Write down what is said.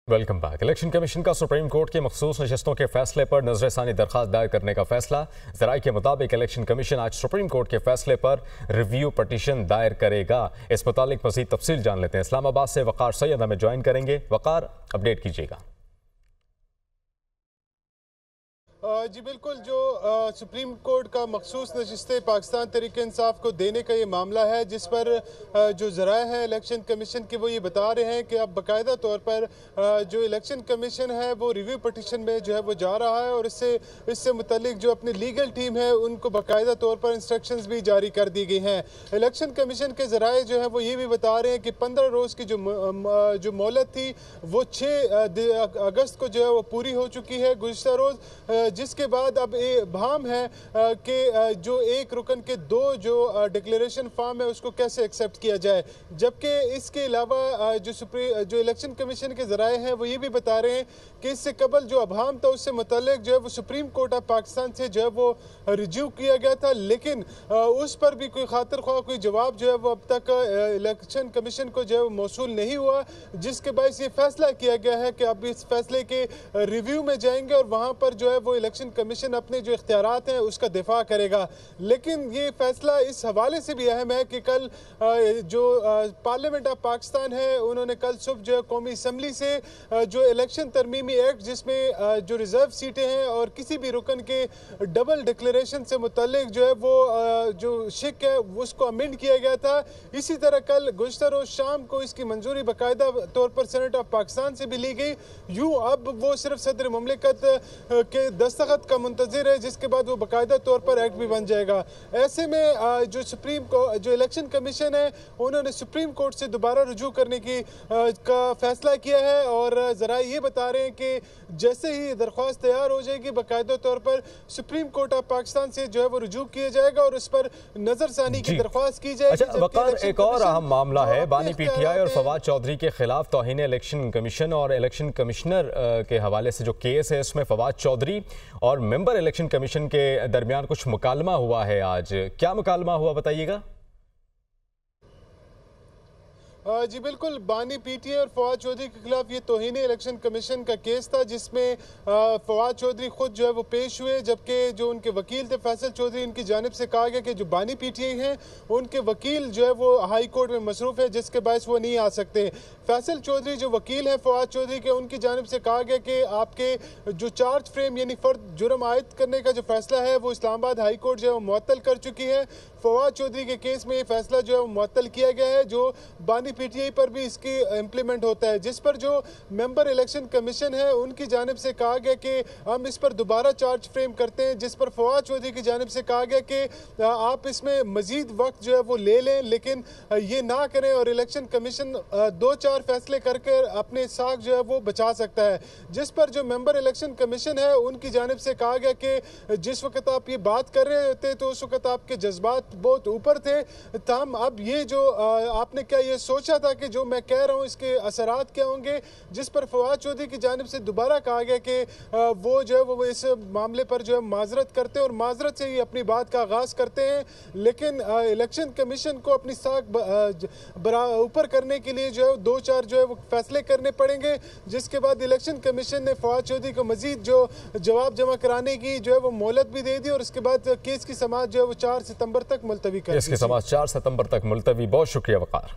Welcome back. Election commission का supreme court की मखसूस नशस्तों के फैसले पर नजरसानी दरखास्त दायर करने का फैसला। जराये के मुताबिक इलेक्शन कमीशन आज सुप्रीम कोर्ट के फैसले पर रिव्यू पटिशन दायर करेगा। इस मुतालिक मजीद तफसील जान लेते हैं। इस्लामाबाद से वकार सैयद हमें ज्वाइन करेंगे। वकार, अपडेट कीजिएगा। जी बिल्कुल, जो सुप्रीम कोर्ट का मखसूस नशिस्ते पाकिस्तान तहरीक इंसाफ को देने का ये मामला है, जिस पर जो ज़राए हैं इलेक्शन कमीशन के वो ये बता रहे हैं कि अब बाकायदा तौर पर जो इलेक्शन कमीशन है वो रिव्यू पटिशन में जो है वो जा रहा है और इससे मुतल्लिक जो अपनी लीगल टीम है उनको बाकायदा तौर पर इंस्ट्रक्शंस भी जारी कर दी गई हैं। इलेक्शन कमीशन के ज़राए जो है वो ये भी बता रहे हैं कि 15 रोज़ की जो मोहलत थी वो 6 अगस्त को जो है वो पूरी हो चुकी है गुज़िश्ता रोज़, जिसके बाद अब ये भाम है कि जो एक रुकन के 2 जो डिक्लेरेशन फॉर्म है उसको कैसे एक्सेप्ट किया जाए। जबकि इसके अलावा जो इलेक्शन कमीशन के ज़राए हैं वो ये भी बता रहे हैं कि इससे कबल जो अभाम था उससे मुतल्लिक जो है वो सुप्रीम कोर्ट ऑफ पाकिस्तान से जो है वो रिज्यू किया गया था, लेकिन उस पर भी कोई खातिर ख्वाह कोई जवाब जो है वो अब तक इलेक्शन कमीशन को जो है वो मौसूल नहीं हुआ, जिसके बायस ये फैसला किया गया है कि अब इस फैसले के रिव्यू में जाएंगे और वहाँ पर जो है वो इलेक्शन कमीशन अपने जो इख्तियारात हैं उसका दिफा करेगा। लेकिन ये फैसला इस हवाले से भी अहम है कि कल जो पार्लियामेंट ऑफ पाकिस्तान है उन्होंने कल सुबह जो है कौमी असम्बली से जो इलेक्शन तरमीमी एक्ट जिसमें जो रिजर्व सीटें हैं और किसी भी रुकन के डबल डिक्लेरेशन से मुतल्लिक जो है वो जो शिक है उसको अमेंड किया गया था। इसी तरह कल गुज़िश्ता रोज़ शाम को इसकी मंजूरी बाकायदा तौर पर सेनेट ऑफ पाकिस्तान से भी ली गई। यूँ अब वो सिर्फ सदर मुमलिकत के दस्तखत का मुंतज़िर है, जिसके बाद वो बाकायदा तौर पर एक्ट भी बन जाएगा। ऐसे में जो इलेक्शन कमीशन है उन्होंने सुप्रीम कोर्ट से दोबारा रुजू करने का फैसला किया है और ज़रा ये बता रहे हैं कि जैसे ही दरख्वास्त तैयार हो जाएगी बाकायदा तौर पर सुप्रीम कोर्ट ऑफ पाकिस्तान से जो है वो रुजू किया जाएगा और उस पर नजरसानी की दरख्वास्त की जाएगी। अच्छा वकार, एक और अहम मामला है बानी पीटीआई और फवाद चौधरी के खिलाफ तौहीन इलेक्शन कमीशन और इलेक्शन कमिश्नर के हवाले से जो केस है उसमें फवाद चौधरी और मेंबर इलेक्शन कमीशन के दरमियान कुछ मुकालमा हुआ है। आज क्या मुकालमा हुआ, बताइएगा। जी बिल्कुल, बानी पीटीआई और फवाद चौधरी के खिलाफ ये तौहीन इलेक्शन कमीशन का केस था, जिसमें फवाद चौधरी खुद जो है वो पेश हुए, जबकि जो उनके वकील थे फैसल चौधरी, उनकी जानिब से कहा गया कि जो बानी पीटीआई हैं उनके वकील जो है वो हाई कोर्ट में मसरूफ़ है, जिसके बायस वो नहीं आ सकते। फैसल चौधरी जो वकील हैं फवाद चौधरी के, उनकी जानिब से कहा गया कि आपके जो चार्ज फ्रेम यानी फर्द जुर्म आयद करने का जो फैसला है वो इस्लामाबाद हाई कोर्ट जो है वो मुअत्तल कर चुकी है। फवाद चौधरी के केस में ये फैसला जो है वो मुअत्तल किया गया है, जो बानी पीटीआई पर भी इसकी इम्प्लीमेंट होता है, जिस पर जो मेंबर इलेक्शन कमीशन है उनकी जानिब से कहा गया कि हम इस पर दोबारा चार्ज फ्रेम करते हैं, जिस पर फवाद चौधरी की जानिब से कहा गया कि आप इसमें मजीद वक्त जो है वो ले लें, लेकिन ये ना करें और इलेक्शन कमीशन 2-4 फैसले करके अपने साख जो है वो बचा सकता है। जिस पर जो मेंबर इलेक्शन कमीशन है उनकी जानिब से कहा गया कि जिस वक्त आप ये बात कर रहे होते तो उस वक्त आपके जज्बात बहुत ऊपर थे, तमाम अब ये जो आपने क्या ये सोचा था कि जो मैं कह रहा हूँ इसके असरात क्या होंगे, जिस पर फवाद चौधरी की जानिब से दोबारा कहा गया कि वो जो है वो इस मामले पर जो है माजरत करते हैं और माजरत से ही अपनी बात का आगाज करते हैं। लेकिन इलेक्शन कमीशन को अपनी साख ऊपर करने के लिए जो है 2-4 जो है वो फैसले करने पड़ेंगे, जिसके बाद इलेक्शन कमीशन ने फवाद चौधरी को मजीद जो जवाब जमा कराने की जो है वो मोहलत भी दे दी और उसके बाद केस की समाअत जो है वो 4 सितंबर तक मुलतवी कर दी। इसकी समाअत 4 सितंबर तक मुलतवी। बहुत शुक्रिया वकार।